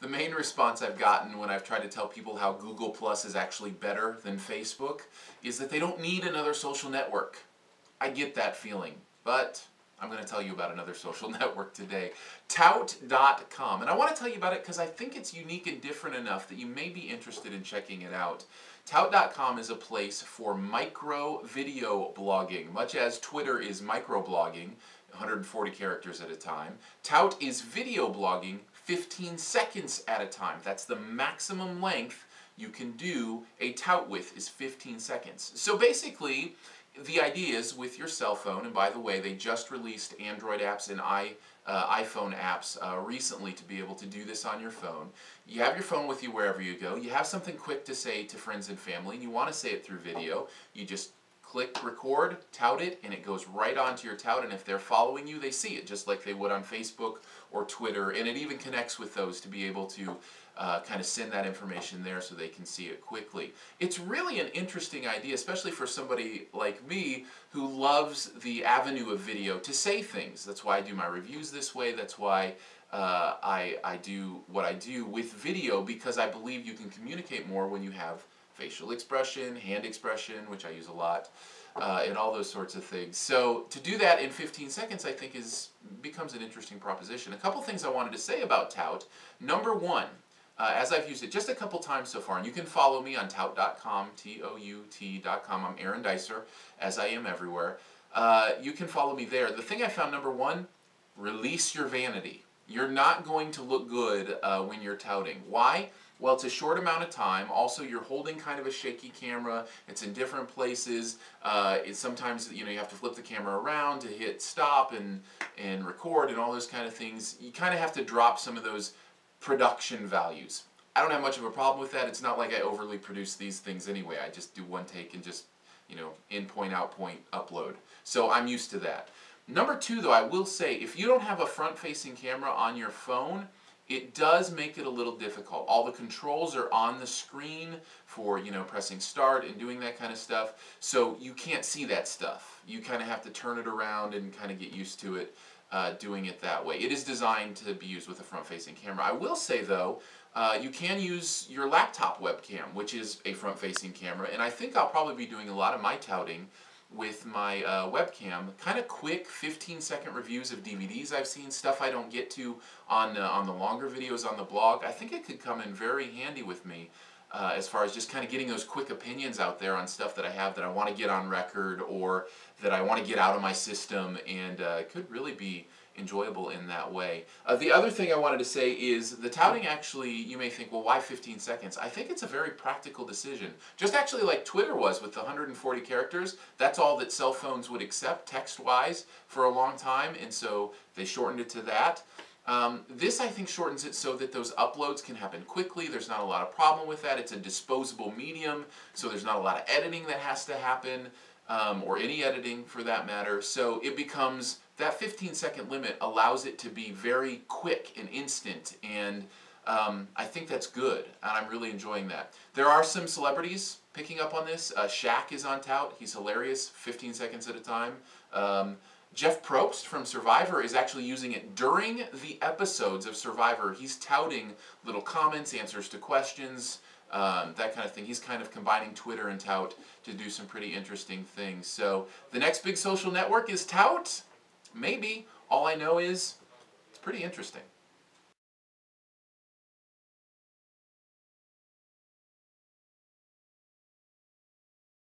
The main response I've gotten when I've tried to tell people how Google Plus is actually better than Facebook is that they don't need another social network. I get that feeling, but I'm going to tell you about another social network today, Tout.com. And I want to tell you about it because I think it's unique and different enough that you may be interested in checking it out. Tout.com is a place for micro video blogging, much as Twitter is microblogging, 140 characters at a time. Tout is video blogging 15 seconds at a time. That's the maximum length you can do a tout with, is 15 seconds. So basically, the idea is with your cell phone, and by the way, they just released Android apps and iPhone apps recently to be able to do this on your phone. You have your phone with you wherever you go. You have something quick to say to friends and family, and you want to say it through video. You just click record, tout it, and it goes right onto your tout, and if they're following you, they see it, just like they would on Facebook or Twitter, and it even connects with those to be able to kind of send that information there so they can see it quickly. It's really an interesting idea, especially for somebody like me who loves the avenue of video to say things. That's why I do my reviews this way. That's why I do what I do with video, because I believe you can communicate more when you have facial expression, hand expression, which I use a lot, and all those sorts of things. So to do that in 15 seconds, I think becomes an interesting proposition. A couple things I wanted to say about Tout. Number one, as I've used it just a couple times so far, and you can follow me on Tout.com, Tout.com. I'm Aaron Dicer, as I am everywhere. You can follow me there. The thing I found, number one, release your vanity. You're not going to look good when you're touting. Why? Well, it's a short amount of time. Also, you're holding kind of a shaky camera. It's in different places. Sometimes you have to flip the camera around to hit stop and record and all those kind of things. You kind of have to drop some of those production values. I don't have much of a problem with that. It's not like I overly produce these things anyway. I just do one take and just, in point, out point, upload. So I'm used to that. Number two, though, I will say, if you don't have a front-facing camera on your phone, it does make it a little difficult. All the controls are on the screen for, pressing start and doing that kind of stuff, so you can't see that stuff. You kind of have to turn it around and kind of get used to it, doing it that way. It is designed to be used with a front-facing camera. I will say, though, you can use your laptop webcam, which is a front-facing camera, and I think I'll probably be doing a lot of my touting with my webcam, kind of quick 15-second reviews of DVDs I've seen, stuff I don't get to on the longer videos on the blog. I think it could come in very handy with me as far as just kind of getting those quick opinions out there on stuff that I have that I want to get on record or that I want to get out of my system, and it could really be enjoyable in that way. The other thing I wanted to say is the touting actually, you may think, well, why 15 seconds? I think it's a very practical decision. Just actually like Twitter was with the 140 characters, that's all that cell phones would accept text-wise for a long time, and so they shortened it to that. This, I think, shortens it so that those uploads can happen quickly. There's not a lot of problem with that. It's a disposable medium, so there's not a lot of editing that has to happen, or any editing for that matter. So it becomes, that 15-second limit allows it to be very quick and instant, and I think that's good, and I'm really enjoying that. There are some celebrities picking up on this. Shaq is on Tout. He's hilarious, 15 seconds at a time. Jeff Probst from Survivor is actually using it during the episodes of Survivor. He's touting little comments, answers to questions, that kind of thing. He's kind of combining Twitter and Tout to do some pretty interesting things. So the next big social network is Tout? Maybe. All I know is it's pretty interesting.